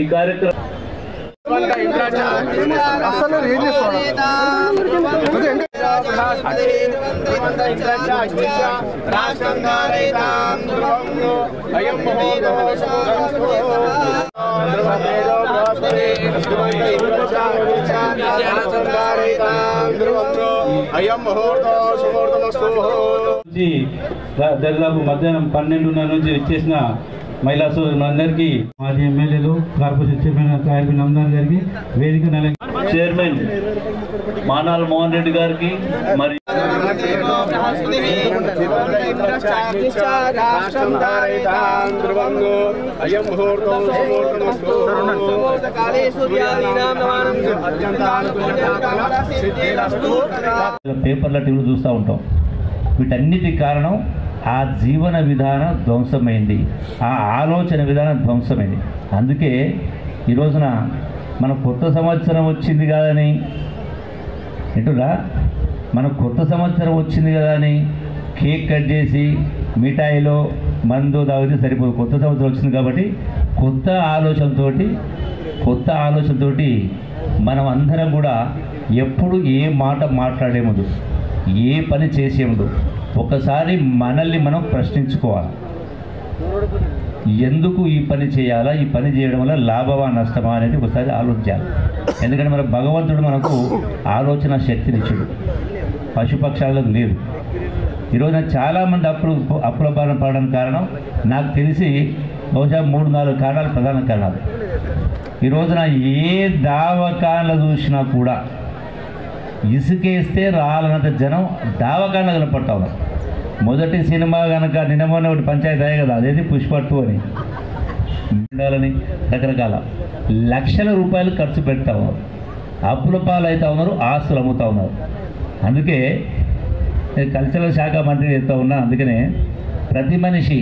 ఈ కార్యక్రమం దాదాపు మధ్యాహ్నం 12:30 నుంచి వచ్చేసిన మహిళా సోదరులందరికీ మాజీ ఎమ్మెల్యేలు కార్పొరేషన్ చైర్మన్ నమ్దాన్ గారికి వేదిక చైర్మన్ మానాల మోహన్ రెడ్డి గారికి మరి పేపర్ల టీవీలు చూస్తూ ఉంటాం. వీటన్నిటి కారణం ఆ జీవన విధానం ధ్వంసమైంది, ఆ ఆలోచన విధానం ధ్వంసమైంది. అందుకే ఈ రోజున మన కొత్త సంవత్సరం వచ్చింది కదని ఏంటురా, మన కొత్త సంవత్సరం వచ్చింది కదా అని కేక్ కట్ చేసి మిఠాయిలో మందు తాగితే సరిపోదు. కొత్త సంవత్సరం వచ్చింది కాబట్టి కొత్త ఆలోచనతోటి మనం అందరం కూడా ఎప్పుడు ఏ మాట మాట్లాడే ముందు, ఏ పని చేసే ముందు ఒకసారి మనల్ని మనం ప్రశ్నించుకోవాలి. ఎందుకు ఈ పని చేయాలా, ఈ పని చేయడం వల్ల లాభమా నష్టమా అనేది ఒకసారి ఆలోచించాలి. ఎందుకంటే మన భగవంతుడు మనకు ఆలోచన శక్తినిచ్చాడు, పశుపక్షాలకు లేదు. ఈరోజున చాలామంది అప్పుల బారిన పడడానికి కారణం నాకు తెలిసి బహుశా 3-4 కారణాలు, ప్రధాన కారణాలు. ఈ రోజున ఏ దావకాన్లు చూసినా కూడా ఇసుకేస్తే రాలనంత జనం దావకాన్లు కనపడతా ఉన్నారు. మొదటి సినిమా కనుక నిన్నమొన్న ఒకటి పంచాయతీ అయ్యే కదా, అదేది పుష్ప 2 అని ఉండాలని రకరకాల లక్షల రూపాయలు ఖర్చు పెడతా ఉన్నారు, అప్పుల పాలు అవుతూ ఉన్నారు, ఆస్తులు అమ్ముతూ ఉన్నారు. అందుకే నేను కల్చరల్ శాఖ మంత్రి చెప్తా ఉన్నా. అందుకనే ప్రతి మనిషి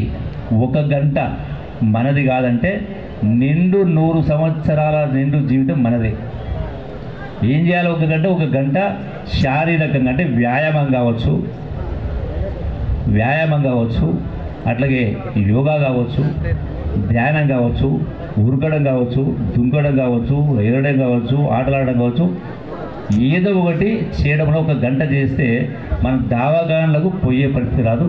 1 గంట మనది కాదంటే నిండు 100 సంవత్సరాల నిండు జీవితం మనదే. ఏం చేయాలి? 1 గంట శారీరకంగా అంటే వ్యాయామం కావచ్చు, అట్లాగే యోగా కావచ్చు, ధ్యానం కావచ్చు, ఉరకడం కావచ్చు, దుంకడం కావచ్చు, ఎగరడం కావచ్చు, ఆటలాడడం కావచ్చు, ఏదో ఒకటి చేయడంలో 1 గంట చేస్తే మన దావాగాన్లకు పోయే పరిస్థితి రాదు.